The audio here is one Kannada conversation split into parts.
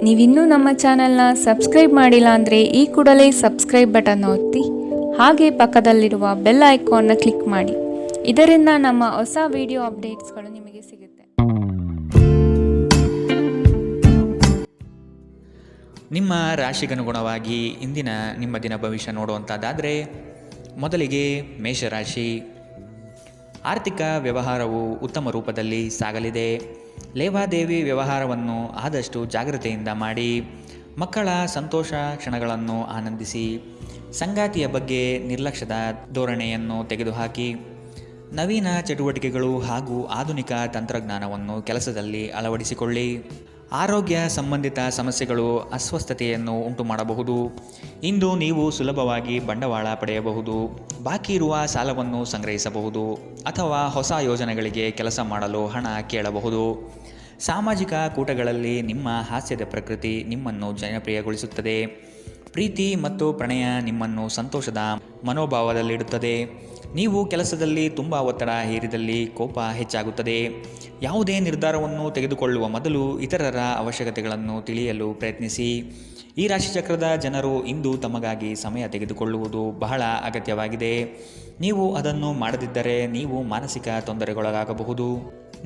ನೀವಿನ್ನೂ ನಮ್ಮ ಚಾನೆಲ್ನ ಸಬ್ಸ್ಕ್ರೈಬ್ ಮಾಡಿಲ್ಲ ಅಂದರೆ ಈ ಕೂಡಲೇ ಸಬ್ಸ್ಕ್ರೈಬ್ ಬಟನ್ ಒತ್ತಿ ಹಾಗೆ ಪಕ್ಕದಲ್ಲಿರುವ ಬೆಲ್ ಐಕಾನ್ನ ಕ್ಲಿಕ್ ಮಾಡಿ. ಇದರಿಂದ ನಮ್ಮ ಹೊಸ ವಿಡಿಯೋ ಅಪ್ಡೇಟ್ಸ್ಗಳು ನಿಮಗೆ ಸಿಗುತ್ತೆ. ನಿಮ್ಮ ರಾಶಿಗನುಗುಣವಾಗಿ ಇಂದಿನ ನಿಮ್ಮ ದಿನ ಭವಿಷ್ಯ ನೋಡುವಂಥದ್ದಾದರೆ, ಮೊದಲಿಗೆ ಮೇಷರಾಶಿ. ಆರ್ಥಿಕ ವ್ಯವಹಾರವು ಉತ್ತಮ ರೂಪದಲ್ಲಿ ಸಾಗಲಿದೆ. ಲೇವಾದೇವಿ ವ್ಯವಹಾರವನ್ನು ಆದಷ್ಟು ಜಾಗ್ರತೆಯಿಂದ ಮಾಡಿ. ಮಕ್ಕಳ ಸಂತೋಷ ಕ್ಷಣಗಳನ್ನು ಆನಂದಿಸಿ. ಸಂಗಾತಿಯ ಬಗ್ಗೆ ನಿರ್ಲಕ್ಷ್ಯದ ಧೋರಣೆಯನ್ನು ತೆಗೆದುಹಾಕಿ. ನವೀನ ಚಟುವಟಿಕೆಗಳು ಹಾಗೂ ಆಧುನಿಕ ತಂತ್ರಜ್ಞಾನವನ್ನು ಕೆಲಸದಲ್ಲಿ ಅಳವಡಿಸಿಕೊಳ್ಳಿ. ಆರೋಗ್ಯ ಸಂಬಂಧಿತ ಸಮಸ್ಯೆಗಳು ಅಸ್ವಸ್ಥತೆಯನ್ನು ಉಂಟು ಮಾಡಬಹುದು. ಇಂದು ನೀವು ಸುಲಭವಾಗಿ ಬಂಡವಾಳ ಪಡೆಯಬಹುದು. ಬಾಕಿ ಇರುವ ಸಾಲವನ್ನು ಸಂಗ್ರಹಿಸಬಹುದು ಅಥವಾ ಹೊಸ ಯೋಜನೆಗಳಿಗೆ ಕೆಲಸ ಮಾಡಲು ಹಣ ಕೇಳಬಹುದು. ಸಾಮಾಜಿಕ ಕೂಟಗಳಲ್ಲಿ ನಿಮ್ಮ ಹಾಸ್ಯದ ಪ್ರಕೃತಿ ನಿಮ್ಮನ್ನು ಜನಪ್ರಿಯಗೊಳಿಸುತ್ತದೆ. ಪ್ರೀತಿ ಮತ್ತು ಪ್ರಣಯ ನಿಮ್ಮನ್ನು ಸಂತೋಷದ ಮನೋಭಾವದಲ್ಲಿಡುತ್ತದೆ. ನೀವು ಕೆಲಸದಲ್ಲಿ ತುಂಬ ಒತ್ತಡ ಹೇರಿದಲ್ಲಿ ಕೋಪ ಹೆಚ್ಚಾಗುತ್ತದೆ. ಯಾವುದೇ ನಿರ್ಧಾರವನ್ನು ತೆಗೆದುಕೊಳ್ಳುವ ಮೊದಲು ಇತರರ ಅವಶ್ಯಕತೆಗಳನ್ನು ತಿಳಿಯಲು ಪ್ರಯತ್ನಿಸಿ. ಈ ರಾಶಿಚಕ್ರದ ಜನರು ಇಂದು ತಮಗಾಗಿ ಸಮಯ ತೆಗೆದುಕೊಳ್ಳುವುದು ಬಹಳ ಅಗತ್ಯವಾಗಿದೆ. ನೀವು ಅದನ್ನು ಮಾಡದಿದ್ದರೆ ನೀವು ಮಾನಸಿಕ ತೊಂದರೆಗೊಳಗಾಗಬಹುದು.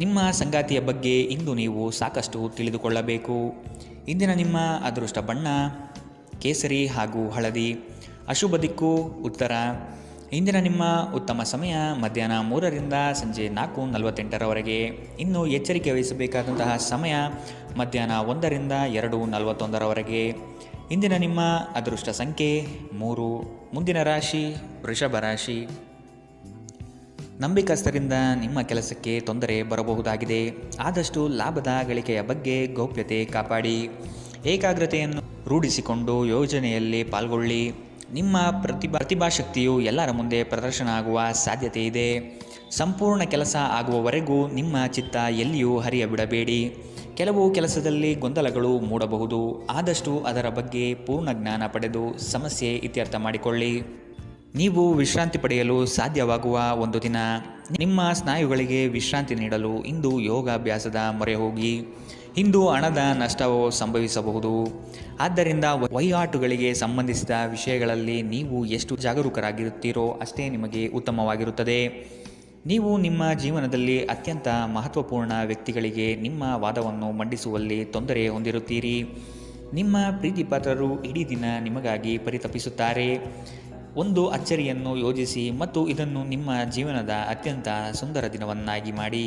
ನಿಮ್ಮ ಸಂಗಾತಿಯ ಬಗ್ಗೆ ಇಂದು ನೀವು ಸಾಕಷ್ಟು ತಿಳಿದುಕೊಳ್ಳಬೇಕು. ಇಂದಿನ ನಿಮ್ಮ ಅದೃಷ್ಟ ಬಣ್ಣ ಕೇಸರಿ ಹಾಗೂ ಹಳದಿ. ಅಶುಭ ದಿಕ್ಕು ಉತ್ತರ. ಇಂದಿನ ನಿಮ್ಮ ಉತ್ತಮ ಸಮಯ ಮಧ್ಯಾಹ್ನ 3ರಿಂದ ಸಂಜೆ 4:48ರವರೆಗೆ. ಇನ್ನು ಎಚ್ಚರಿಕೆ ವಹಿಸಬೇಕಾದಂತಹ ಸಮಯ ಮಧ್ಯಾಹ್ನ 1ರಿಂದ 2:41ರವರೆಗೆ. ಇಂದಿನ ನಿಮ್ಮ ಅದೃಷ್ಟ ಸಂಖ್ಯೆ 3. ಮುಂದಿನ ರಾಶಿ ವೃಷಭ ರಾಶಿ. ನಂಬಿಕಸ್ಥರಿಂದ ನಿಮ್ಮ ಕೆಲಸಕ್ಕೆ ತೊಂದರೆ ಬರಬಹುದಾಗಿದೆ. ಆದಷ್ಟು ಲಾಭದ ಗಳಿಕೆಯ ಬಗ್ಗೆ ಗೌಪ್ಯತೆ ಕಾಪಾಡಿ. ಏಕಾಗ್ರತೆಯನ್ನು ರೂಢಿಸಿಕೊಂಡು ಯೋಜನೆಯಲ್ಲಿ ಪಾಲ್ಗೊಳ್ಳಿ. ನಿಮ್ಮ ಪ್ರತಿಭಾಶಕ್ತಿಯು ಎಲ್ಲರ ಮುಂದೆ ಪ್ರದರ್ಶನ ಆಗುವ ಸಾಧ್ಯತೆ ಇದೆ. ಸಂಪೂರ್ಣ ಕೆಲಸ ಆಗುವವರೆಗೂ ನಿಮ್ಮ ಚಿತ್ತ ಎಲ್ಲಿಯೂ ಹರಿಯಬಿಡಬೇಡಿ. ಕೆಲವು ಕೆಲಸದಲ್ಲಿ ಗೊಂದಲಗಳು ಮೂಡಬಹುದು. ಆದಷ್ಟು ಅದರ ಬಗ್ಗೆ ಪೂರ್ಣ ಜ್ಞಾನ ಪಡೆದು ಸಮಸ್ಯೆ ಇತ್ಯರ್ಥ ಮಾಡಿಕೊಳ್ಳಿ. ನೀವು ವಿಶ್ರಾಂತಿ ಪಡೆಯಲು ಸಾಧ್ಯವಾಗುವ ಒಂದು ದಿನ. ನಿಮ್ಮ ಸ್ನಾಯುಗಳಿಗೆ ವಿಶ್ರಾಂತಿ ನೀಡಲು ಇಂದು ಯೋಗಾಭ್ಯಾಸದ ಮೊರೆ ಹೋಗಿ. ಇಂದು ಹಣದ ನಷ್ಟವು ಸಂಭವಿಸಬಹುದು. ಆದ್ದರಿಂದ ವಹಿವಾಟುಗಳಿಗೆ ಸಂಬಂಧಿಸಿದ ವಿಷಯಗಳಲ್ಲಿ ನೀವು ಎಷ್ಟು ಜಾಗರೂಕರಾಗಿರುತ್ತೀರೋ ಅಷ್ಟೇ ನಿಮಗೆ ಉತ್ತಮವಾಗಿರುತ್ತದೆ. ನೀವು ನಿಮ್ಮ ಜೀವನದಲ್ಲಿ ಅತ್ಯಂತ ಮಹತ್ವಪೂರ್ಣ ವ್ಯಕ್ತಿಗಳಿಗೆ ನಿಮ್ಮ ವಾದವನ್ನು ಮಂಡಿಸುವಲ್ಲಿ ತೊಂದರೆ ಹೊಂದಿರುತ್ತೀರಿ. ನಿಮ್ಮ ಪ್ರೀತಿಪಾತ್ರರು ಇಡೀ ದಿನ ನಿಮಗಾಗಿ ಪರಿತಪಿಸುತ್ತಾರೆ. ಒಂದು ಅಚ್ಚರಿಯನ್ನು ಯೋಜಿಸಿ ಮತ್ತು ಇದನ್ನು ನಿಮ್ಮ ಜೀವನದ ಅತ್ಯಂತ ಸುಂದರ ದಿನವನ್ನಾಗಿ ಮಾಡಿ.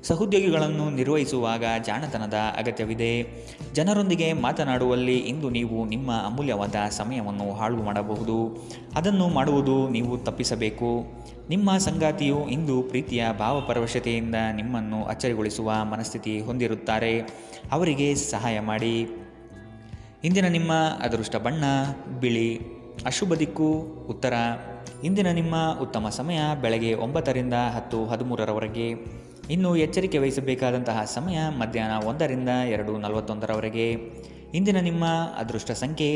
ಸಹೋದ್ಯೋಗಿಗಳನ್ನು ನಿರ್ವಹಿಸುವಾಗ ಜಾಣತನದ ಅಗತ್ಯವಿದೆ. ಜನರೊಂದಿಗೆ ಮಾತನಾಡುವಲ್ಲಿ ಇಂದು ನೀವು ನಿಮ್ಮ ಅಮೂಲ್ಯವಾದ ಸಮಯವನ್ನು ಹಾಳು ಮಾಡಬಹುದು. ಅದನ್ನು ಮಾಡುವುದು ನೀವು ತಪ್ಪಿಸಬೇಕು. ನಿಮ್ಮ ಸಂಗಾತಿಯು ಇಂದು ಪ್ರೀತಿಯ ಭಾವಪರವಶತೆಯಿಂದ ನಿಮ್ಮನ್ನು ಅಚ್ಚರಿಗೊಳಿಸುವ ಮನಸ್ಥಿತಿ ಹೊಂದಿರುತ್ತಾರೆ. ಅವರಿಗೆ ಸಹಾಯ ಮಾಡಿ. ಇಂದಿನ ನಿಮ್ಮ ಅದೃಷ್ಟ ಬಣ್ಣ ಬಿಳಿ. ಅಶುಭ ದಿಕ್ಕು ಉತ್ತರ. ಇಂದಿನ ನಿಮ್ಮ ಉತ್ತಮ ಸಮಯ ಬೆಳಗ್ಗೆ 9ರಿಂದ 10:13ರವರೆಗೆ. ಇನ್ನು ಎಚ್ಚರಿಕೆ ವಹಿಸಬೇಕಾದಂತಹ ಸಮಯ ಮಧ್ಯಾಹ್ನ 1ರಿಂದ 2:41ರವರೆಗೆ. ಇಂದಿನ ನಿಮ್ಮ ಅದೃಷ್ಟ ಸಂಖ್ಯೆ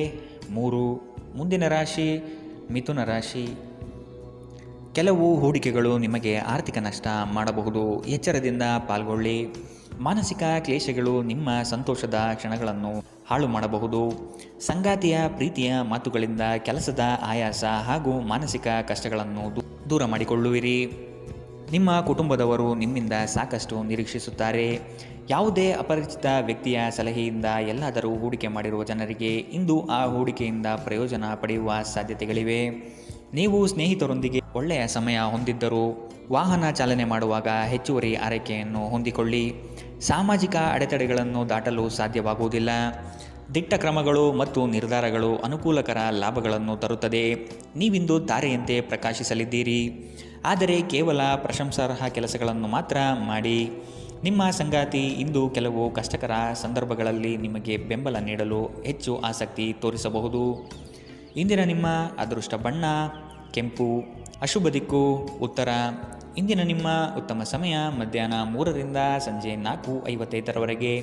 3. ಮುಂದಿನ ರಾಶಿ ಮಿಥುನ ರಾಶಿ. ಕೆಲವು ಹೂಡಿಕೆಗಳು ನಿಮಗೆ ಆರ್ಥಿಕ ನಷ್ಟ ಮಾಡಬಹುದು. ಎಚ್ಚರದಿಂದ ಪಾಲ್ಗೊಳ್ಳಿ. ಮಾನಸಿಕ ಕ್ಲೇಶಗಳು ನಿಮ್ಮ ಸಂತೋಷದ ಕ್ಷಣಗಳನ್ನು ಹಾಳು ಮಾಡಬಹುದು. ಸಂಗಾತಿಯ ಪ್ರೀತಿಯ ಮಾತುಗಳಿಂದ ಕೆಲಸದ ಆಯಾಸ ಹಾಗೂ ಮಾನಸಿಕ ಕಷ್ಟಗಳನ್ನು ದೂರ ಮಾಡಿಕೊಳ್ಳುವಿರಿ. ನಿಮ್ಮ ಕುಟುಂಬದವರು ನಿಮ್ಮಿಂದ ಸಾಕಷ್ಟು ನಿರೀಕ್ಷಿಸುತ್ತಾರೆ. ಯಾವುದೇ ಅಪರಿಚಿತ ವ್ಯಕ್ತಿಯ ಸಲಹೆಯಿಂದ ಎಲ್ಲಾದರೂ ಹೂಡಿಕೆ ಮಾಡಿರುವ ಜನರಿಗೆ ಇಂದು ಆ ಹೂಡಿಕೆಯಿಂದ ಪ್ರಯೋಜನ ಪಡೆಯುವ ಸಾಧ್ಯತೆಗಳಿವೆ. ನೀವು ಸ್ನೇಹಿತರೊಂದಿಗೆ ಒಳ್ಳೆಯ ಸಮಯ ಹೊಂದಿದ್ದರೂ ವಾಹನ ಚಾಲನೆ ಮಾಡುವಾಗ ಹೆಚ್ಚುವರಿ ಆರೈಕೆಯನ್ನು ಹೊಂದಿಕೊಳ್ಳಿ. ಸಾಮಾಜಿಕ ಅಡೆತಡೆಗಳನ್ನು ದಾಟಲು ಸಾಧ್ಯವಾಗುವುದಿಲ್ಲ. ದಿಟ್ಟ ಕ್ರಮಗಳು ಮತ್ತು ನಿರ್ಧಾರಗಳು ಅನುಕೂಲಕರ ಲಾಭಗಳನ್ನು ತರುತ್ತದೆ. ನೀವಿಂದು ತಾರೆಯಂತೆ ಪ್ರಕಾಶಿಸಲಿದ್ದೀರಿ. ಆದರೆ ಕೇವಲ ಪ್ರಶಂಸಾರ್ಹ ಕೆಲಸಗಳನ್ನು ಮಾತ್ರ ಮಾಡಿ. ನಿಮ್ಮ ಸಂಗಾತಿ ಇಂದು ಕೆಲವು ಕಷ್ಟಕರ ಸಂದರ್ಭಗಳಲ್ಲಿ ನಿಮಗೆ ಬೆಂಬಲ ನೀಡಲು ಹೆಚ್ಚು ಆಸಕ್ತಿ ತೋರಿಸಬಹುದು. ಇಂದಿನ ನಿಮ್ಮ ಅದೃಷ್ಟ ಬಣ್ಣ ಕೆಂಪು. ಅಶುಭ ದಿಕ್ಕು ಉತ್ತರ. ಇಂದಿನ ನಿಮ್ಮ ಉತ್ತಮ ಸಮಯ ಮಧ್ಯಾಹ್ನ 3ರಿಂದ ಸಂಜೆ 4:55ರವರೆಗೆ.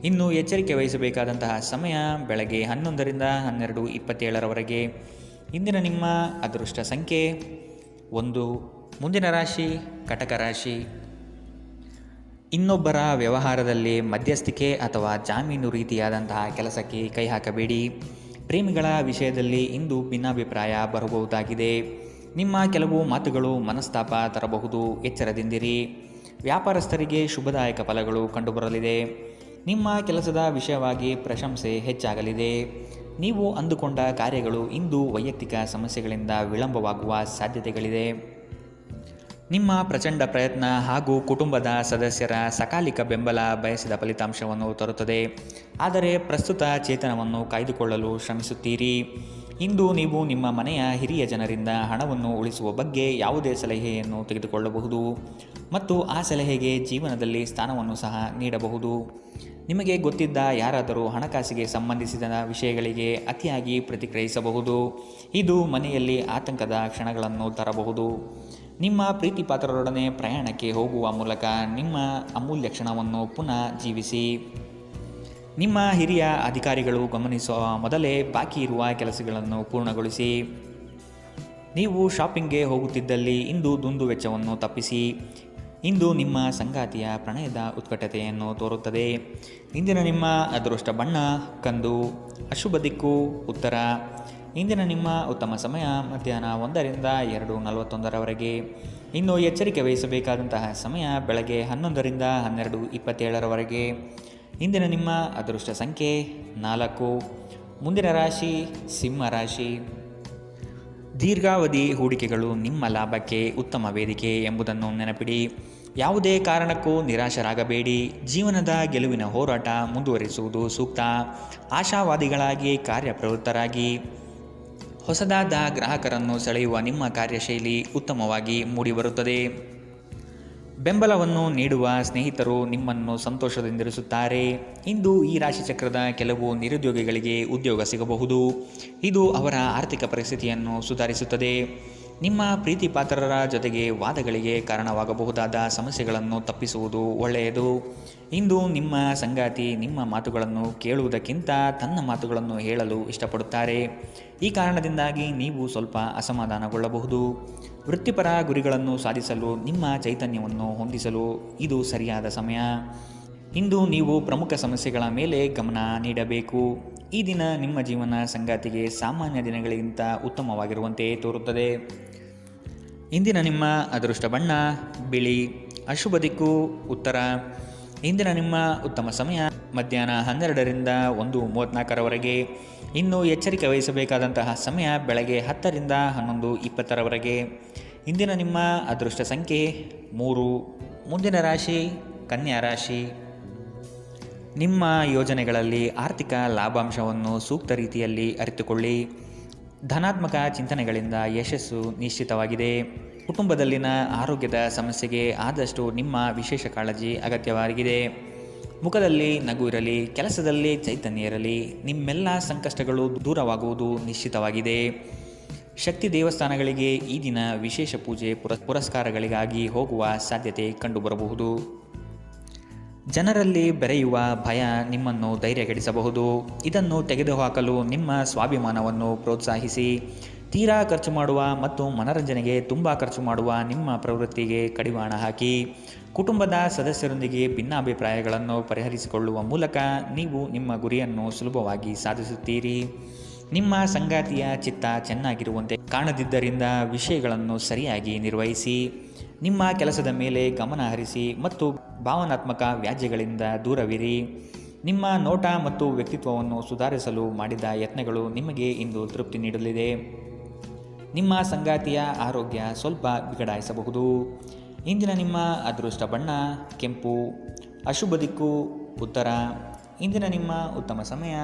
ಇನ್ನು ಎಚ್ಚರಿಕೆ ವಹಿಸಬೇಕಾದಂತಹ ಸಮಯ ಬೆಳಗ್ಗೆ 11ರಿಂದ 12:27ರವರೆಗೆ. ಇಂದಿನ ನಿಮ್ಮ ಅದೃಷ್ಟ ಸಂಖ್ಯೆ 1. ಮುಂದಿನ ರಾಶಿ ಕಟಕ ರಾಶಿ. ಇನ್ನೊಬ್ಬರ ವ್ಯವಹಾರದಲ್ಲಿ ಮಧ್ಯಸ್ಥಿಕೆ ಅಥವಾ ಜಾಮೀನು ರೀತಿಯಾದಂತಹ ಕೆಲಸಕ್ಕೆ ಕೈ ಹಾಕಬೇಡಿ. ಪ್ರೇಮಿಗಳ ವಿಷಯದಲ್ಲಿ ಇಂದು ಭಿನ್ನಾಭಿಪ್ರಾಯ ಬರಬಹುದಾಗಿದೆ. ನಿಮ್ಮ ಕೆಲವು ಮಾತುಗಳು ಮನಸ್ತಾಪ ತರಬಹುದು, ಎಚ್ಚರದಿಂದಿರಿ. ವ್ಯಾಪಾರಸ್ಥರಿಗೆ ಶುಭದಾಯಕ ಫಲಗಳು ಕಂಡುಬರಲಿದೆ. ನಿಮ್ಮ ಕೆಲಸದ ವಿಷಯವಾಗಿ ಪ್ರಶಂಸೆ ಹೆಚ್ಚಾಗಲಿದೆ. ನೀವು ಅಂದುಕೊಂಡ ಕಾರ್ಯಗಳು ಇಂದು ವೈಯಕ್ತಿಕ ಸಮಸ್ಯೆಗಳಿಂದ ವಿಳಂಬವಾಗುವ ಸಾಧ್ಯತೆಗಳಿದೆ. ನಿಮ್ಮ ಪ್ರಚಂಡ ಪ್ರಯತ್ನ ಹಾಗೂ ಕುಟುಂಬದ ಸದಸ್ಯರ ಸಕಾಲಿಕ ಬೆಂಬಲ ಬಯಸಿದ ಫಲಿತಾಂಶವನ್ನು ತರುತ್ತದೆ. ಆದರೆ ಪ್ರಸ್ತುತ ಚೇತನವನ್ನು ಕಾಯ್ದುಕೊಳ್ಳಲು ಶ್ರಮಿಸುತ್ತೀರಿ. ಇಂದು ನೀವು ನಿಮ್ಮ ಮನೆಯ ಹಿರಿಯ ಜನರಿಂದ ಹಣವನ್ನು ಉಳಿಸುವ ಬಗ್ಗೆ ಯಾವುದೇ ಸಲಹೆಯನ್ನು ತೆಗೆದುಕೊಳ್ಳಬಹುದು ಮತ್ತು ಆ ಸಲಹೆಗೆ ಜೀವನದಲ್ಲಿ ಸ್ಥಾನವನ್ನು ಸಹ ನೀಡಬಹುದು. ನಿಮಗೆ ಗೊತ್ತಿದ್ದ ಯಾರಾದರೂ ಹಣಕಾಸಿಗೆ ಸಂಬಂಧಿಸಿದ ವಿಷಯಗಳಿಗೆ ಅತಿಯಾಗಿ ಪ್ರತಿಕ್ರಿಯಿಸಬಹುದು. ಇದು ಮನೆಯಲ್ಲಿ ಆತಂಕದ ಕ್ಷಣಗಳನ್ನು ತರಬಹುದು. ನಿಮ್ಮ ಪ್ರೀತಿ ಪಾತ್ರರೊಡನೆ ಪ್ರಯಾಣಕ್ಕೆ ಹೋಗುವ ಮೂಲಕ ನಿಮ್ಮ ಅಮೂಲ್ಯ ಕ್ಷಣವನ್ನು ಪುನಃ ಜೀವಿಸಿ. ನಿಮ್ಮ ಹಿರಿಯ ಅಧಿಕಾರಿಗಳು ಗಮನಿಸುವ ಮೊದಲೇ ಬಾಕಿ ಇರುವ ಕೆಲಸಗಳನ್ನು ಪೂರ್ಣಗೊಳಿಸಿ. ನೀವು ಶಾಪಿಂಗ್ಗೆ ಹೋಗುತ್ತಿದ್ದಲ್ಲಿ ಇಂದು ದುಂದುವೆಚ್ಚವನ್ನು ತಪ್ಪಿಸಿ. ಇಂದು ನಿಮ್ಮ ಸಂಗಾತಿಯ ಪ್ರಣಯದ ಉತ್ಕಟತೆಯನ್ನು ತೋರುತ್ತದೆ. ಇಂದಿನ ನಿಮ್ಮ ಅದೃಷ್ಟ ಬಣ್ಣ ಕಂದು, ಅಶುಭ ದಿಕ್ಕು ಉತ್ತರ. ಇಂದಿನ ನಿಮ್ಮ ಉತ್ತಮ ಸಮಯ ಮಧ್ಯಾಹ್ನ 1ರಿಂದ 2:41 ಇನ್ನು ಎಚ್ಚರಿಕೆ ವಹಿಸಬೇಕಾದಂತಹ ಸಮಯ ಬೆಳಗ್ಗೆ 11ರಿಂದ 12:27 ಇಂದಿನ ನಿಮ್ಮ ಅದೃಷ್ಟ ಸಂಖ್ಯೆ 4. ಮುಂದಿನ ರಾಶಿ ಸಿಂಹ ರಾಶಿ. ದೀರ್ಘಾವಧಿ ಹೂಡಿಕೆಗಳು ನಿಮ್ಮ ಲಾಭಕ್ಕೆ ಉತ್ತಮ ವೇದಿಕೆ ಎಂಬುದನ್ನು ನೆನಪಿಡಿ. ಯಾವುದೇ ಕಾರಣಕ್ಕೂ ನಿರಾಶರಾಗಬೇಡಿ. ಜೀವನದ ಗೆಲುವಿನ ಹೋರಾಟ ಮುಂದುವರಿಸುವುದು ಸೂಕ್ತ. ಆಶಾವಾದಿಗಳಾಗಿ ಕಾರ್ಯಪ್ರವೃತ್ತರಾಗಿ. ಹೊಸದಾದ ಗ್ರಾಹಕರನ್ನು ಸೆಳೆಯುವ ನಿಮ್ಮ ಕಾರ್ಯಶೈಲಿ ಉತ್ತಮವಾಗಿ ಮೂಡಿಬರುತ್ತದೆ. ಬೆಂಬಲವನ್ನು ನೀಡುವ ಸ್ನೇಹಿತರು ನಿಮ್ಮನ್ನು ಸಂತೋಷದಿಂದಿರಿಸುತ್ತಾರೆ. ಇಂದು ಈ ರಾಶಿಚಕ್ರದ ಕೆಲವು ನಿರುದ್ಯೋಗಿಗಳಿಗೆ ಉದ್ಯೋಗ ಸಿಗಬಹುದು. ಇದು ಅವರ ಆರ್ಥಿಕ ಪರಿಸ್ಥಿತಿಯನ್ನು ಸುಧಾರಿಸುತ್ತದೆ. ನಿಮ್ಮ ಪ್ರೀತಿ ಪಾತ್ರರ ಜೊತೆಗೆ ವಾದಗಳಿಗೆ ಕಾರಣವಾಗಬಹುದಾದ ಸಮಸ್ಯೆಗಳನ್ನು ತಪ್ಪಿಸುವುದು ಒಳ್ಳೆಯದು. ಇಂದು ನಿಮ್ಮ ಸಂಗಾತಿ ನಿಮ್ಮ ಮಾತುಗಳನ್ನು ಕೇಳುವುದಕ್ಕಿಂತ ತನ್ನ ಮಾತುಗಳನ್ನು ಹೇಳಲು ಇಷ್ಟಪಡುತ್ತಾರೆ. ಈ ಕಾರಣದಿಂದಾಗಿ ನೀವು ಸ್ವಲ್ಪ ಅಸಮಾಧಾನಗೊಳ್ಳಬಹುದು. ವೃತ್ತಿಪರ ಗುರಿಗಳನ್ನು ಸಾಧಿಸಲು ನಿಮ್ಮ ಚೈತನ್ಯವನ್ನು ಹೊಂದಿಸಲು ಇದು ಸರಿಯಾದ ಸಮಯ. ಇಂದು ನೀವು ಪ್ರಮುಖ ಸಮಸ್ಯೆಗಳ ಮೇಲೆ ಗಮನ ನೀಡಬೇಕು. ಈ ದಿನ ನಿಮ್ಮ ಜೀವನ ಸಂಗಾತಿಗೆ ಸಾಮಾನ್ಯ ದಿನಗಳಿಗಿಂತ ಉತ್ತಮವಾಗಿರುವಂತೆ ತೋರುತ್ತದೆ. ಇಂದಿನ ನಿಮ್ಮ ಅದೃಷ್ಟ ಬಣ್ಣ ಬಿಳಿ, ಅಶುಭ ದಿಕ್ಕು ಉತ್ತರ. ಇಂದಿನ ನಿಮ್ಮ ಉತ್ತಮ ಸಮಯ ಮಧ್ಯಾಹ್ನ 12ರಿಂದ 1:34 ಇನ್ನು ಎಚ್ಚರಿಕೆ ವಹಿಸಬೇಕಾದಂತಹ ಸಮಯ ಬೆಳಗ್ಗೆ 10ರಿಂದ 11:20 ಇಂದಿನ ನಿಮ್ಮ ಅದೃಷ್ಟ ಸಂಖ್ಯೆ 3. ಮುಂದಿನ ರಾಶಿ ಕನ್ಯಾ ರಾಶಿ. ನಿಮ್ಮ ಯೋಜನೆಗಳಲ್ಲಿ ಆರ್ಥಿಕ ಲಾಭಾಂಶವನ್ನು ಸೂಕ್ತ ರೀತಿಯಲ್ಲಿ ಅರಿತುಕೊಳ್ಳಿ. ಧನಾತ್ಮಕ ಚಿಂತನೆಗಳಿಂದ ಯಶಸ್ಸು ನಿಶ್ಚಿತವಾಗಿದೆ. ಕುಟುಂಬದಲ್ಲಿನ ಆರೋಗ್ಯದ ಸಮಸ್ಯೆಗೆ ಆದಷ್ಟು ನಿಮ್ಮ ವಿಶೇಷ ಕಾಳಜಿ ಅಗತ್ಯವಾಗಿದೆ. ಮುಖದಲ್ಲಿ ನಗು ಇರಲಿ, ಕೆಲಸದಲ್ಲಿ ಚೈತನ್ಯ ಇರಲಿ. ನಿಮ್ಮೆಲ್ಲ ಸಂಕಷ್ಟಗಳು ದೂರವಾಗುವುದು ನಿಶ್ಚಿತವಾಗಿದೆ. ಶಕ್ತಿ ದೇವಸ್ಥಾನಗಳಿಗೆ ಈ ದಿನ ವಿಶೇಷ ಪೂಜೆ ಪುರಸ್ಕಾರಗಳಿಗಾಗಿ ಹೋಗುವ ಸಾಧ್ಯತೆ ಕಂಡುಬರಬಹುದು. ಜನರಲ್ಲಿ ಬೆರೆಯುವ ಭಯ ನಿಮ್ಮನ್ನು ಧೈರ್ಯಗೆಡಿಸಬಹುದು. ಇದನ್ನು ತೆಗೆದುಹಾಕಲು ನಿಮ್ಮ ಸ್ವಾಭಿಮಾನವನ್ನು ಪ್ರೋತ್ಸಾಹಿಸಿ. ತೀರಾ ಖರ್ಚು ಮಾಡುವ ಮತ್ತು ಮನರಂಜನೆಗೆ ತುಂಬ ಖರ್ಚು ಮಾಡುವ ನಿಮ್ಮ ಪ್ರವೃತ್ತಿಗೆ ಕಡಿವಾಣ ಹಾಕಿ. ಕುಟುಂಬದ ಸದಸ್ಯರೊಂದಿಗೆ ಭಿನ್ನಾಭಿಪ್ರಾಯಗಳನ್ನು ಪರಿಹರಿಸಿಕೊಳ್ಳುವ ಮೂಲಕ ನೀವು ನಿಮ್ಮ ಗುರಿಯನ್ನು ಸುಲಭವಾಗಿ ಸಾಧಿಸುತ್ತೀರಿ. ನಿಮ್ಮ ಸಂಗಾತಿಯ ಚಿತ್ತ ಚೆನ್ನಾಗಿರುವಂತೆ ಕಾಣದಿದ್ದರಿಂದ ವಿಷಯಗಳನ್ನು ಸರಿಯಾಗಿ ನಿರ್ವಹಿಸಿ. ನಿಮ್ಮ ಕೆಲಸದ ಮೇಲೆ ಗಮನ ಹರಿಸಿ ಮತ್ತು ಭಾವನಾತ್ಮಕ ವ್ಯಾಜ್ಯಗಳಿಂದ ದೂರವಿರಿ. ನಿಮ್ಮ ನೋಟ ಮತ್ತು ವ್ಯಕ್ತಿತ್ವವನ್ನು ಸುಧಾರಿಸಲು ಮಾಡಿದ ಯತ್ನಗಳು ನಿಮಗೆ ಇಂದು ತೃಪ್ತಿ ನೀಡಲಿದೆ. ನಿಮ್ಮ ಸಂಗಾತಿಯ ಆರೋಗ್ಯ ಸ್ವಲ್ಪ ಬಿಗಡಾಯಿಸಬಹುದು. ಇಂದಿನ ನಿಮ್ಮ ಅದೃಷ್ಟ ಬಣ್ಣ ಕೆಂಪು, ಅಶುಭ ದಿಕ್ಕು ಉತ್ತರ. ಇಂದಿನ ನಿಮ್ಮ ಉತ್ತಮ ಸಮಯ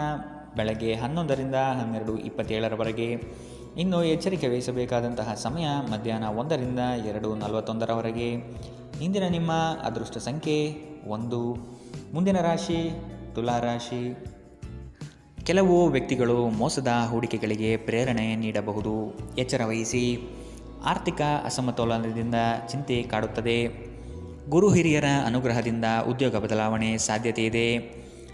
ಬೆಳಗ್ಗೆ 11ರಿಂದ 12:27 ಇನ್ನು ಎಚ್ಚರಿಕೆ ವಹಿಸಬೇಕಾದಂತಹ ಸಮಯ ಮಧ್ಯಾಹ್ನ 1ರಿಂದ 2:41 ಇಂದಿನ ನಿಮ್ಮ ಅದೃಷ್ಟ ಸಂಖ್ಯೆ 1. ಮುಂದಿನ ರಾಶಿ ತುಲಾ ರಾಶಿ. ಕೆಲವು ವ್ಯಕ್ತಿಗಳು ಮೋಸದ ಹೂಡಿಕೆಗಳಿಗೆ ಪ್ರೇರಣೆ ನೀಡಬಹುದು. ಎಚ್ಚರ ವಹಿಸಿ. ಆರ್ಥಿಕ ಅಸಮತೋಲನದಿಂದ ಚಿಂತೆ ಕಾಡುತ್ತದೆ. ಗುರು ಹಿರಿಯರ ಅನುಗ್ರಹದಿಂದ ಉದ್ಯೋಗ ಬದಲಾವಣೆ ಸಾಧ್ಯತೆ ಇದೆ.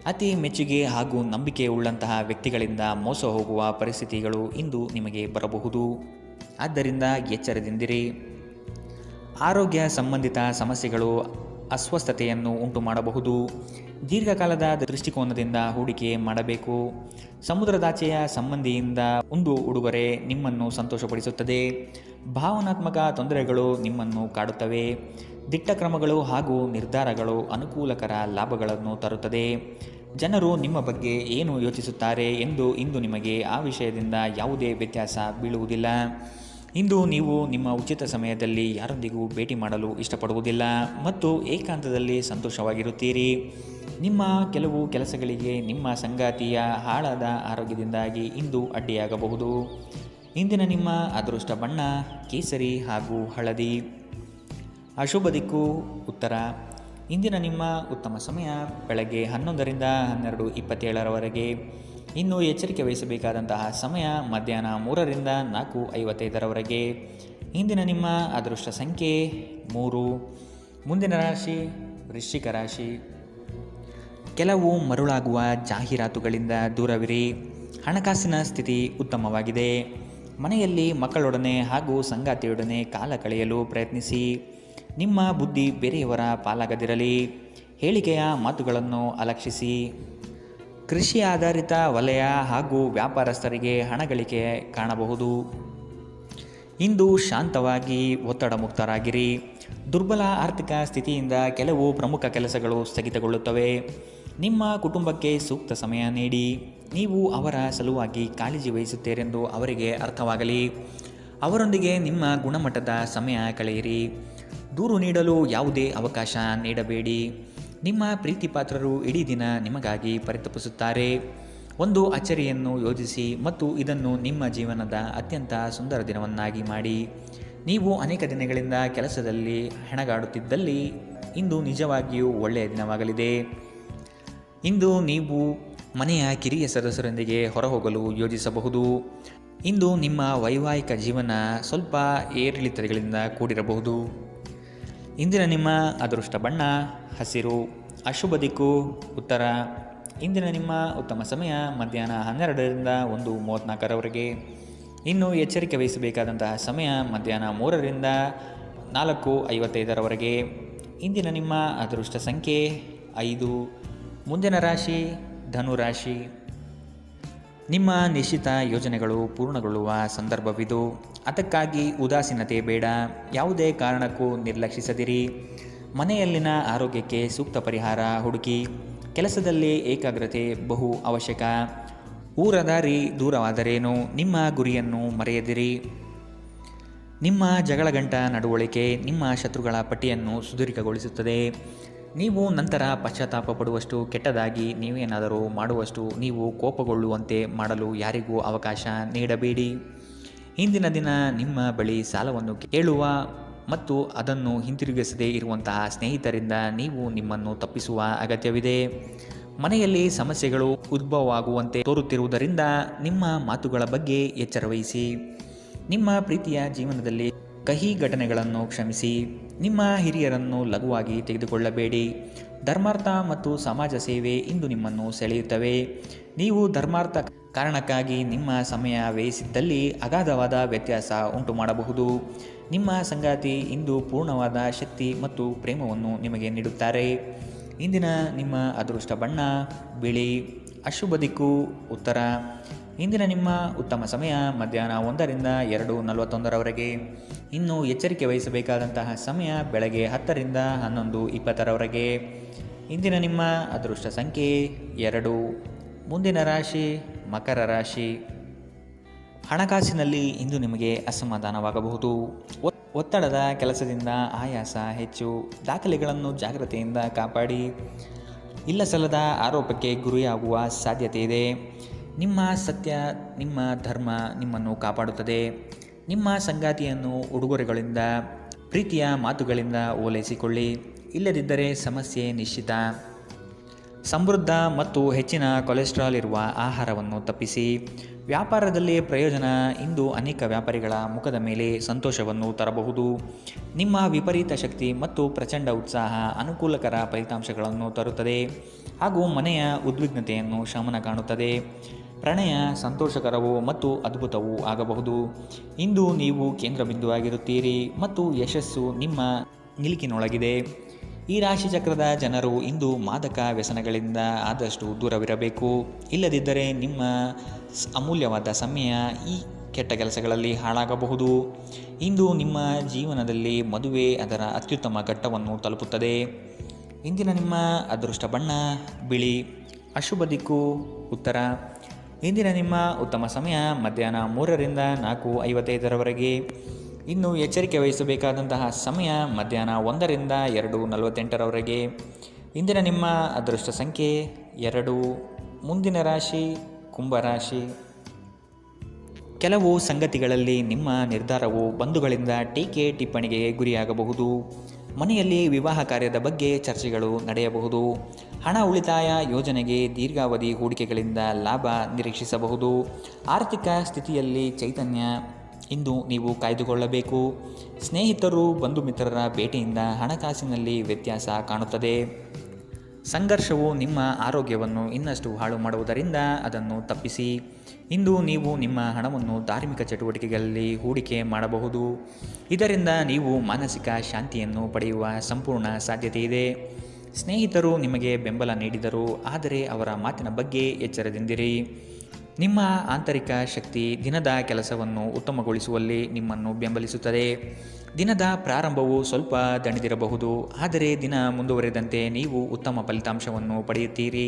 ಅತಿ ಮೆಚ್ಚುಗೆ ಹಾಗೂ ನಂಬಿಕೆ ಉಳ್ಳಂತಹ ವ್ಯಕ್ತಿಗಳಿಂದ ಮೋಸ ಹೋಗುವ ಪರಿಸ್ಥಿತಿಗಳು ಇಂದು ನಿಮಗೆ ಬರಬಹುದು. ಆದ್ದರಿಂದ ಎಚ್ಚರದಿಂದಿರಿ. ಆರೋಗ್ಯ ಸಂಬಂಧಿತ ಸಮಸ್ಯೆಗಳು ಅಸ್ವಸ್ಥತೆಯನ್ನು ಉಂಟು ಮಾಡಬಹುದು. ದೀರ್ಘಕಾಲದ ದೃಷ್ಟಿಕೋನದಿಂದ ಹೂಡಿಕೆ ಮಾಡಬೇಕು. ಸಮುದ್ರದಾಚೆಯ ಸಂಬಂಧಿಯಿಂದ ಒಂದು ಉಡುಗೊರೆ ನಿಮ್ಮನ್ನು ಸಂತೋಷಪಡಿಸುತ್ತದೆ. ಭಾವನಾತ್ಮಕ ತೊಂದರೆಗಳು ನಿಮ್ಮನ್ನು ಕಾಡುತ್ತವೆ. ದಿಟ್ಟ ಕ್ರಮಗಳು ಹಾಗೂ ನಿರ್ಧಾರಗಳು ಅನುಕೂಲಕರ ಲಾಭಗಳನ್ನು ತರುತ್ತದೆ. ಜನರು ನಿಮ್ಮ ಬಗ್ಗೆ ಏನು ಯೋಚಿಸುತ್ತಾರೆ ಎಂದು ಇಂದು ನಿಮಗೆ ಆ ವಿಷಯದಿಂದ ಯಾವುದೇ ವ್ಯತ್ಯಾಸ ಬೀಳುವುದಿಲ್ಲ. ಇಂದು ನೀವು ನಿಮ್ಮ ಉಚಿತ ಸಮಯದಲ್ಲಿ ಯಾರೊಂದಿಗೂ ಭೇಟಿ ಮಾಡಲು ಇಷ್ಟಪಡುವುದಿಲ್ಲ ಮತ್ತು ಏಕಾಂತದಲ್ಲಿ ಸಂತೋಷವಾಗಿರುತ್ತೀರಿ. ನಿಮ್ಮ ಕೆಲವು ಕೆಲಸಗಳಿಗೆ ನಿಮ್ಮ ಸಂಗಾತಿಯ ಹಾಳಾದ ಆರೋಗ್ಯದಿಂದಾಗಿ ಇಂದು ಅಡ್ಡಿಯಾಗಬಹುದು. ಇಂದಿನ ನಿಮ್ಮ ಅದೃಷ್ಟ ಬಣ್ಣ ಕೇಸರಿ ಹಾಗೂ ಹಳದಿ. ಅಶುಭ ದಿಕ್ಕು ಉತ್ತರ. ಇಂದಿನ ನಿಮ್ಮ ಉತ್ತಮ ಸಮಯ ಬೆಳಗ್ಗೆ 11ರಿಂದ 12:27 ಇನ್ನು ಎಚ್ಚರಿಕೆ ವಹಿಸಬೇಕಾದಂತಹ ಸಮಯ ಮಧ್ಯಾಹ್ನ 3ರಿಂದ 4:55 ಇಂದಿನ ನಿಮ್ಮ ಅದೃಷ್ಟ ಸಂಖ್ಯೆ 3. ಮುಂದಿನ ರಾಶಿ ವೃಶ್ಚಿಕ ರಾಶಿ. ಕೆಲವು ಮರುಳಾಗುವ ಜಾಹೀರಾತುಗಳಿಂದ ದೂರವಿರಿ. ಹಣಕಾಸಿನ ಸ್ಥಿತಿ ಉತ್ತಮವಾಗಿದೆ. ಮನೆಯಲ್ಲಿ ಮಕ್ಕಳೊಡನೆ ಹಾಗೂ ಸಂಗಾತಿಯೊಡನೆ ಕಾಲ ಕಳೆಯಲು ಪ್ರಯತ್ನಿಸಿ. ನಿಮ್ಮ ಬುದ್ಧಿ ಬೇರೆಯವರ ಪಾಲಾಗದಿರಲಿ. ಹೇಳಿಕೆಯ ಮಾತುಗಳನ್ನು ಅಲಕ್ಷಿಸಿ. ಕೃಷಿ ಆಧಾರಿತ ವಲಯ ಹಾಗೂ ವ್ಯಾಪಾರಸ್ಥರಿಗೆ ಹಣ ಗಳಿಕೆ ಕಾಣಬಹುದು. ಇಂದು ಶಾಂತವಾಗಿ ಒತ್ತಡ ಮುಕ್ತರಾಗಿರಿ. ದುರ್ಬಲ ಆರ್ಥಿಕ ಸ್ಥಿತಿಯಿಂದ ಕೆಲವು ಪ್ರಮುಖ ಕೆಲಸಗಳು ಸ್ಥಗಿತಗೊಳ್ಳುತ್ತವೆ. ನಿಮ್ಮ ಕುಟುಂಬಕ್ಕೆ ಸೂಕ್ತ ಸಮಯ ನೀಡಿ. ನೀವು ಅವರ ಸಲುವಾಗಿ ಕಾಳಜಿ ವಹಿಸುತ್ತೀರೆಂದು ಅವರಿಗೆ ಅರ್ಥವಾಗಲಿ. ಅವರೊಂದಿಗೆ ನಿಮ್ಮ ಗುಣಮಟ್ಟದ ಸಮಯ ಕಳೆಯಿರಿ. ದೂರು ನೀಡಲು ಯಾವುದೇ ಅವಕಾಶ ನೀಡಬೇಡಿ. ನಿಮ್ಮ ಪ್ರೀತಿಪಾತ್ರರು ಇಡೀ ದಿನ ನಿಮಗಾಗಿ ಪರಿತಪಿಸುತ್ತಾರೆ. ಒಂದು ಅಚ್ಚರಿಯನ್ನು ಯೋಜಿಸಿ ಮತ್ತು ಇದನ್ನು ನಿಮ್ಮ ಜೀವನದ ಅತ್ಯಂತ ಸುಂದರ ದಿನವನ್ನಾಗಿ ಮಾಡಿ. ನೀವು ಅನೇಕ ದಿನಗಳಿಂದ ಕೆಲಸದಲ್ಲಿ ಹೆಣಗಾಡುತ್ತಿದ್ದಲ್ಲಿ ಇಂದು ನಿಜವಾಗಿಯೂ ಒಳ್ಳೆಯ ದಿನವಾಗಲಿದೆ. ಇಂದು ನೀವು ಮನೆಯ ಕಿರಿಯ ಸದಸ್ಯರೊಂದಿಗೆ ಹೊರಹೋಗಲು ಯೋಜಿಸಬಹುದು. ಇಂದು ನಿಮ್ಮ ವೈವಾಹಿಕ ಜೀವನ ಸ್ವಲ್ಪ ಏರಿಳಿತಗಳಿಂದ ಕೂಡಿರಬಹುದು. ಇಂದಿನ ನಿಮ್ಮ ಅದೃಷ್ಟ ಬಣ್ಣ ಹಸಿರು. ಅಶುಭ ದಿಕ್ಕು ಉತ್ತರ. ಇಂದಿನ ನಿಮ್ಮ ಉತ್ತಮ ಸಮಯ ಮಧ್ಯಾಹ್ನ 12ರಿಂದ 1:34 ಇನ್ನು ಎಚ್ಚರಿಕೆ ವಹಿಸಬೇಕಾದಂತಹ ಸಮಯ ಮಧ್ಯಾಹ್ನ 3ರಿಂದ 4:55 ಇಂದಿನ ನಿಮ್ಮ ಅದೃಷ್ಟ ಸಂಖ್ಯೆ 5. ಮುಂದಿನ ರಾಶಿ ಧನುರಾಶಿ. ನಿಮ್ಮ ನಿಶ್ಚಿತ ಯೋಜನೆಗಳು ಪೂರ್ಣಗೊಳ್ಳುವ ಸಂದರ್ಭವಿದು. ಅದಕ್ಕಾಗಿ ಉದಾಸೀನತೆ ಬೇಡ. ಯಾವುದೇ ಕಾರಣಕ್ಕೂ ನಿರ್ಲಕ್ಷಿಸದಿರಿ. ಮನೆಯಲ್ಲಿನ ಆರೋಗ್ಯಕ್ಕೆ ಸೂಕ್ತ ಪರಿಹಾರ ಹುಡುಕಿ. ಕೆಲಸದಲ್ಲಿ ಏಕಾಗ್ರತೆ ಬಹು ಅವಶ್ಯಕ. ಊರ ದಾರಿ ದೂರವಾದರೇನು ನಿಮ್ಮ ಗುರಿಯನ್ನು ಮರೆಯದಿರಿ. ನಿಮ್ಮ ಜಗಳಗಂಟ ನಡವಳಿಕೆ ನಿಮ್ಮ ಶತ್ರುಗಳ ಪಟ್ಟಿಯನ್ನು ಸುದೀರ್ಘಗೊಳಿಸುತ್ತದೆ. ನೀವು ನಂತರ ಪಶ್ಚಾತ್ತಾಪ ಪಡುವಷ್ಟು ಕೆಟ್ಟದಾಗಿ ನೀವೇನಾದರೂ ಮಾಡುವಷ್ಟು ನೀವು ಕೋಪಗೊಳ್ಳುವಂತೆ ಮಾಡಲು ಯಾರಿಗೂ ಅವಕಾಶ ನೀಡಬೇಡಿ. ಇಂದಿನ ದಿನ ನಿಮ್ಮ ಬಳಿ ಸಾಲವನ್ನು ಕೇಳುವ ಮತ್ತು ಅದನ್ನು ಹಿಂತಿರುಗಿಸದೇ ಇರುವಂತಹ ಸ್ನೇಹಿತರಿಂದ ನೀವು ನಿಮ್ಮನ್ನು ತಪ್ಪಿಸುವ ಅಗತ್ಯವಿದೆ. ಮನೆಯಲ್ಲಿ ಸಮಸ್ಯೆಗಳು ಉದ್ಭವವಾಗುವಂತೆ ತೋರುತ್ತಿರುವುದರಿಂದ ನಿಮ್ಮ ಮಾತುಗಳ ಬಗ್ಗೆ ಎಚ್ಚರವಹಿಸಿ. ನಿಮ್ಮ ಪ್ರೀತಿಯ ಜೀವನದಲ್ಲಿ ಕಹಿ ಘಟನೆಗಳನ್ನು ಕ್ಷಮಿಸಿ. ನಿಮ್ಮ ಹಿರಿಯರನ್ನು ಲಘುವಾಗಿ ತೆಗೆದುಕೊಳ್ಳಬೇಡಿ. ಧರ್ಮಾರ್ಥ ಮತ್ತು ಸಮಾಜ ಸೇವೆ ಇಂದು ನಿಮ್ಮನ್ನು ಸೆಳೆಯುತ್ತವೆ. ನೀವು ಧರ್ಮಾರ್ಥ ಕಾರಣಕ್ಕಾಗಿ ನಿಮ್ಮ ಸಮಯ ವ್ಯಯಿಸಿದ್ದಲ್ಲಿ ಅಗಾಧವಾದ ವ್ಯತ್ಯಾಸ ಉಂಟು ಮಾಡಬಹುದು. ನಿಮ್ಮ ಸಂಗಾತಿ ಇಂದು ಪೂರ್ಣವಾದ ಶಕ್ತಿ ಮತ್ತು ಪ್ರೇಮವನ್ನು ನಿಮಗೆ ನೀಡುತ್ತಾರೆ. ಇಂದಿನ ನಿಮ್ಮ ಅದೃಷ್ಟ ಬಣ್ಣ ಬಿಳಿ. ಅಶುಭ ದಿಕ್ಕು ಉತ್ತರ. ಇಂದಿನ ನಿಮ್ಮ ಉತ್ತಮ ಸಮಯ ಮಧ್ಯಾಹ್ನ 1ರಿಂದ 2:41 ಇನ್ನು ಎಚ್ಚರಿಕೆ ವಹಿಸಬೇಕಾದಂತಹ ಸಮಯ ಬೆಳಗ್ಗೆ 10ರಿಂದ 11:20 ಇಂದಿನ ನಿಮ್ಮ ಅದೃಷ್ಟ ಸಂಖ್ಯೆ 2. ಮುಂದಿನ ರಾಶಿ ಮಕರ ರಾಶಿ. ಹಣಕಾಸಿನಲ್ಲಿ ಇಂದು ನಿಮಗೆ ಅಸಮಾಧಾನವಾಗಬಹುದು. ಒತ್ತಡದ ಕೆಲಸದಿಂದ ಆಯಾಸ ಹೆಚ್ಚು. ದಾಖಲೆಗಳನ್ನು ಜಾಗ್ರತೆಯಿಂದ ಕಾಪಾಡಿ. ಇಲ್ಲಸಲ್ಲದ ಆರೋಪಕ್ಕೆ ಗುರಿಯಾಗುವ ಸಾಧ್ಯತೆ ಇದೆ. ನಿಮ್ಮ ಸತ್ಯ ನಿಮ್ಮ ಧರ್ಮ ನಿಮ್ಮನ್ನು ಕಾಪಾಡುತ್ತದೆ. ನಿಮ್ಮ ಸಂಗಾತಿಯನ್ನು ಉಡುಗೊರೆಗಳಿಂದ ಪ್ರೀತಿಯ ಮಾತುಗಳಿಂದ ಓಲೈಸಿಕೊಳ್ಳಿ. ಇಲ್ಲದಿದ್ದರೆ ಸಮಸ್ಯೆ ನಿಶ್ಚಿತ. ಸಮೃದ್ಧ ಮತ್ತು ಹೆಚ್ಚಿನ ಕೊಲೆಸ್ಟ್ರಾಲ್ ಇರುವ ಆಹಾರವನ್ನು ತಪ್ಪಿಸಿ. ವ್ಯಾಪಾರದಲ್ಲಿ ಪ್ರಯೋಜನ ಇಂದು ಅನೇಕ ವ್ಯಾಪಾರಿಗಳ ಮುಖದ ಮೇಲೆ ಸಂತೋಷವನ್ನು ತರಬಹುದು. ನಿಮ್ಮ ವಿಪರೀತ ಶಕ್ತಿ ಮತ್ತು ಪ್ರಚಂಡ ಉತ್ಸಾಹ ಅನುಕೂಲಕರ ಫಲಿತಾಂಶಗಳನ್ನು ತರುತ್ತದೆ ಹಾಗೂ ಮನೆಯ ಉದ್ವಿಗ್ನತೆಯನ್ನು ಶಮನ ಕಾಣುತ್ತದೆ. ಪ್ರಣಯ ಸಂತೋಷಕರವೂ ಮತ್ತು ಅದ್ಭುತವೂ ಆಗಬಹುದು. ಇಂದು ನೀವು ಕೇಂದ್ರ ಬಿಂದುವಾಗಿರುತ್ತೀರಿ ಮತ್ತು ಯಶಸ್ಸು ನಿಮ್ಮ ನಿಲುಕಿನೊಳಗಿದೆ. ಈ ರಾಶಿಚಕ್ರದ ಜನರು ಇಂದು ಮಾದಕ ವ್ಯಸನಗಳಿಂದ ಆದಷ್ಟು ದೂರವಿರಬೇಕು. ಇಲ್ಲದಿದ್ದರೆ ನಿಮ್ಮ ಅಮೂಲ್ಯವಾದ ಸಮಯ ಈ ಕೆಟ್ಟ ಕೆಲಸಗಳಲ್ಲಿ ಹಾಳಾಗಬಹುದು. ಇಂದು ನಿಮ್ಮ ಜೀವನದಲ್ಲಿ ಮದುವೆ ಅದರ ಅತ್ಯುತ್ತಮ ಘಟ್ಟವನ್ನು ತಲುಪುತ್ತದೆ. ಇಂದಿನ ನಿಮ್ಮ ಅದೃಷ್ಟ ಬಣ್ಣ ಬಿಳಿ. ಅಶುಭ ದಿಕ್ಕು ಉತ್ತರ. ಇಂದಿನ ನಿಮ್ಮ ಉತ್ತಮ ಸಮಯ ಮಧ್ಯಾಹ್ನ 3ರಿಂದ 4:55ರವರೆಗೆ. ಇನ್ನು ಎಚ್ಚರಿಕೆ ವಹಿಸಬೇಕಾದಂತಹ ಸಮಯ ಮಧ್ಯಾಹ್ನ 1ರಿಂದ 2:48ರವರೆಗೆ. ಇಂದಿನ ನಿಮ್ಮ ಅದೃಷ್ಟ ಸಂಖ್ಯೆ 2. ಮುಂದಿನ ರಾಶಿ ಕುಂಭರಾಶಿ. ಕೆಲವು ಸಂಗತಿಗಳಲ್ಲಿ ನಿಮ್ಮ ನಿರ್ಧಾರವು ಬಂಧುಗಳಿಂದ ಟೀಕೆ ಟಿಪ್ಪಣಿಗೆ ಗುರಿಯಾಗಬಹುದು. ಮನೆಯಲ್ಲಿ ವಿವಾಹ ಕಾರ್ಯದ ಬಗ್ಗೆ ಚರ್ಚೆಗಳು ನಡೆಯಬಹುದು. ಹಣ ಉಳಿತಾಯ ಯೋಜನೆಗೆ ದೀರ್ಘಾವಧಿ ಹೂಡಿಕೆಗಳಿಂದ ಲಾಭ ನಿರೀಕ್ಷಿಸಬಹುದು. ಆರ್ಥಿಕ ಸ್ಥಿತಿಯಲ್ಲಿ ಚೈತನ್ಯ ಇಂದು ನೀವು ಕಾಯ್ದುಕೊಳ್ಳಬೇಕು. ಸ್ನೇಹಿತರು ಬಂಧು ಮಿತ್ರರ ಭೇಟಿಯಿಂದ ಹಣಕಾಸಿನಲ್ಲಿ ವ್ಯತ್ಯಾಸ ಕಾಣುತ್ತದೆ. ಸಂಘರ್ಷವು ನಿಮ್ಮ ಆರೋಗ್ಯವನ್ನು ಇನ್ನಷ್ಟು ಹಾಳು ಮಾಡುವುದರಿಂದ ಅದನ್ನು ತಪ್ಪಿಸಿ. ಇಂದು ನೀವು ನಿಮ್ಮ ಹಣವನ್ನು ಧಾರ್ಮಿಕ ಚಟುವಟಿಕೆಗಳಲ್ಲಿ ಹೂಡಿಕೆ ಮಾಡಬಹುದು. ಇದರಿಂದ ನೀವು ಮಾನಸಿಕ ಶಾಂತಿಯನ್ನು ಪಡೆಯುವ ಸಂಪೂರ್ಣ ಸಾಧ್ಯತೆ ಇದೆ. ಸ್ನೇಹಿತರು ನಿಮಗೆ ಬೆಂಬಲ ನೀಡಿದರು, ಆದರೆ ಅವರ ಮಾತಿನ ಬಗ್ಗೆ ಎಚ್ಚರದಿಂದಿರಿ. ನಿಮ್ಮ ಆಂತರಿಕ ಶಕ್ತಿ ದಿನದ ಕೆಲಸವನ್ನು ಉತ್ತಮಗೊಳಿಸುವಲ್ಲಿ ನಿಮ್ಮನ್ನು ಬೆಂಬಲಿಸುತ್ತದೆ. ದಿನದ ಪ್ರಾರಂಭವು ಸ್ವಲ್ಪ ದಣಿದಿರಬಹುದು, ಆದರೆ ದಿನ ಮುಂದುವರೆದಂತೆ ನೀವು ಉತ್ತಮ ಫಲಿತಾಂಶವನ್ನು ಪಡೆಯುತ್ತೀರಿ.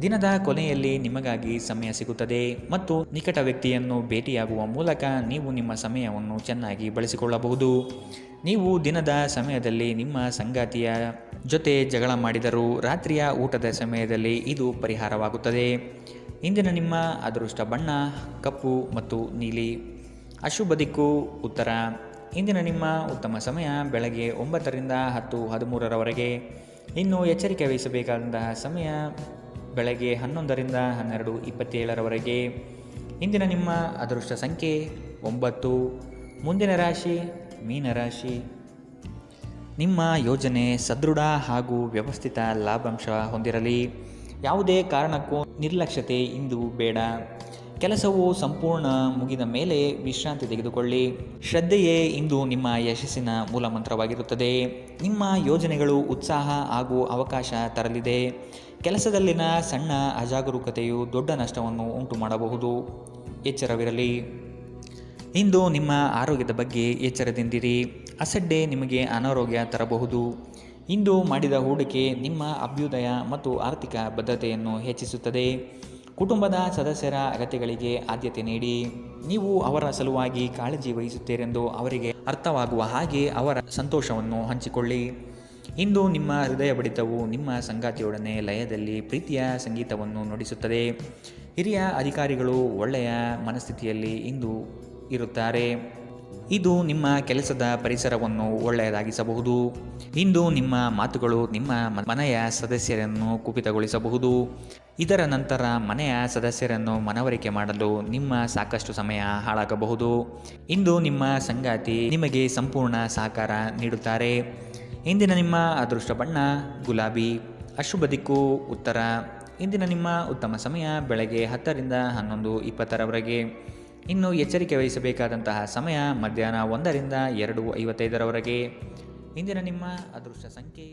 ದಿನದ ಕೊನೆಯಲ್ಲಿ ನಿಮಗಾಗಿ ಸಮಯ ಸಿಗುತ್ತದೆ ಮತ್ತು ನಿಕಟ ವ್ಯಕ್ತಿಯನ್ನು ಭೇಟಿಯಾಗುವ ಮೂಲಕ ನೀವು ನಿಮ್ಮ ಸಮಯವನ್ನು ಚೆನ್ನಾಗಿ ಬಳಸಿಕೊಳ್ಳಬಹುದು. ನೀವು ದಿನದ ಸಮಯದಲ್ಲಿ ನಿಮ್ಮ ಸಂಗಾತಿಯ ಜೊತೆ ಜಗಳ ಮಾಡಿದರೂ ರಾತ್ರಿಯ ಊಟದ ಸಮಯದಲ್ಲಿ ಇದು ಪರಿಹಾರವಾಗುತ್ತದೆ. ಇಂದಿನ ನಿಮ್ಮ ಅದೃಷ್ಟ ಬಣ್ಣ ಕಪ್ಪು ಮತ್ತು ನೀಲಿ. ಅಶುಭ ದಿಕ್ಕು ಉತ್ತರ. ಇಂದಿನ ನಿಮ್ಮ ಉತ್ತಮ ಸಮಯ ಬೆಳಗ್ಗೆ 9ರಿಂದ 10:13ರವರೆಗೆ. ಇನ್ನು ಎಚ್ಚರಿಕೆ ವಹಿಸಬೇಕಾದಂತಹ ಸಮಯ ಬೆಳಗ್ಗೆ 11ರಿಂದ 12:27ರವರೆಗೆ. ಇಂದಿನ ನಿಮ್ಮ ಅದೃಷ್ಟ ಸಂಖ್ಯೆ 9. ಮುಂದಿನ ರಾಶಿ ಮೀನರಾಶಿ. ನಿಮ್ಮ ಯೋಜನೆ ಸದೃಢ ಹಾಗೂ ವ್ಯವಸ್ಥಿತ ಲಾಭಾಂಶ ಹೊಂದಿರಲಿ. ಯಾವುದೇ ಕಾರಣಕ್ಕೂ ನಿರ್ಲಕ್ಷ್ಯತೆ ಇಂದು ಬೇಡ. ಕೆಲಸವು ಸಂಪೂರ್ಣ ಮುಗಿದ ಮೇಲೆ ವಿಶ್ರಾಂತಿ ತೆಗೆದುಕೊಳ್ಳಿ. ಶ್ರದ್ಧೆಯೇ ಇಂದು ನಿಮ್ಮ ಯಶಸ್ಸಿನ ಮೂಲಮಂತ್ರವಾಗಿರುತ್ತದೆ. ನಿಮ್ಮ ಯೋಜನೆಗಳು ಉತ್ಸಾಹ ಹಾಗೂ ಅವಕಾಶ ತರಲಿದೆ. ಕೆಲಸದಲ್ಲಿನ ಸಣ್ಣ ಅಜಾಗರೂಕತೆಯು ದೊಡ್ಡ ನಷ್ಟವನ್ನು ಉಂಟು ಮಾಡಬಹುದು. ಎಚ್ಚರವಿರಲಿ. ಇಂದು ನಿಮ್ಮ ಆರೋಗ್ಯದ ಬಗ್ಗೆ ಎಚ್ಚರದಿಂದಿರಿ. ಅಸಡ್ಡೆ ನಿಮಗೆ ಅನಾರೋಗ್ಯ ತರಬಹುದು. ಇಂದು ಮಾಡಿದ ಹೂಡಿಕೆ ನಿಮ್ಮ ಅಭ್ಯುದಯ ಮತ್ತು ಆರ್ಥಿಕ ಭದ್ರತೆಯನ್ನು ಹೆಚ್ಚಿಸುತ್ತದೆ. ಕುಟುಂಬದ ಸದಸ್ಯರ ಅಗತ್ಯಗಳಿಗೆ ಆದ್ಯತೆ ನೀಡಿ. ನೀವು ಅವರ ಸಲುವಾಗಿ ಕಾಳಜಿ ವಹಿಸುತ್ತೀರೆಂದು ಅವರಿಗೆ ಅರ್ಥವಾಗುವ ಹಾಗೆ ಅವರ ಸಂತೋಷವನ್ನು ಹಂಚಿಕೊಳ್ಳಿ. ಇಂದು ನಿಮ್ಮ ಹೃದಯ ಬಡಿತವು ನಿಮ್ಮ ಸಂಗಾತಿಯೊಡನೆ ಲಯದಲ್ಲಿ ಪ್ರೀತಿಯ ಸಂಗೀತವನ್ನು ನುಡಿಸುತ್ತದೆ. ಹಿರಿಯ ಅಧಿಕಾರಿಗಳು ಒಳ್ಳೆಯ ಮನಸ್ಥಿತಿಯಲ್ಲಿ ಇಂದು ಇರುತ್ತಾರೆ. ಇದು ನಿಮ್ಮ ಕೆಲಸದ ಪರಿಸರವನ್ನು ಒಳ್ಳೆಯದಾಗಿಸಬಹುದು. ಇಂದು ನಿಮ್ಮ ಮಾತುಗಳು ನಿಮ್ಮ ಮನೆಯ ಸದಸ್ಯರನ್ನು ಕುಪಿತಗೊಳಿಸಬಹುದು. ಇದರ ನಂತರ ಮನೆಯ ಸದಸ್ಯರನ್ನು ಮನವರಿಕೆ ಮಾಡಲು ನಿಮ್ಮ ಸಾಕಷ್ಟು ಸಮಯ ಹಾಳಾಗಬಹುದು. ಇಂದು ನಿಮ್ಮ ಸಂಗಾತಿ ನಿಮಗೆ ಸಂಪೂರ್ಣ ಸಹಕಾರ ನೀಡುತ್ತಾರೆ. ಇಂದಿನ ನಿಮ್ಮ ಅದೃಷ್ಟ ಬಣ್ಣ ಗುಲಾಬಿ. ಅಶುಭ ದಿಕ್ಕು ಉತ್ತರ. ಇಂದಿನ ನಿಮ್ಮ ಉತ್ತಮ ಸಮಯ ಬೆಳಗ್ಗೆ 10ರಿಂದ 11:20ರವರೆಗೆ. ಇನ್ನು ಎಚ್ಚರಿಕೆ ವಹಿಸಬೇಕಾದಂತಹ ಸಮಯ ಮಧ್ಯಾಹ್ನ 1ರಿಂದ 2:55ರವರೆಗೆ. ಇಂದಿನ ನಿಮ್ಮ ಅದೃಷ್ಟ ಸಂಖ್ಯೆ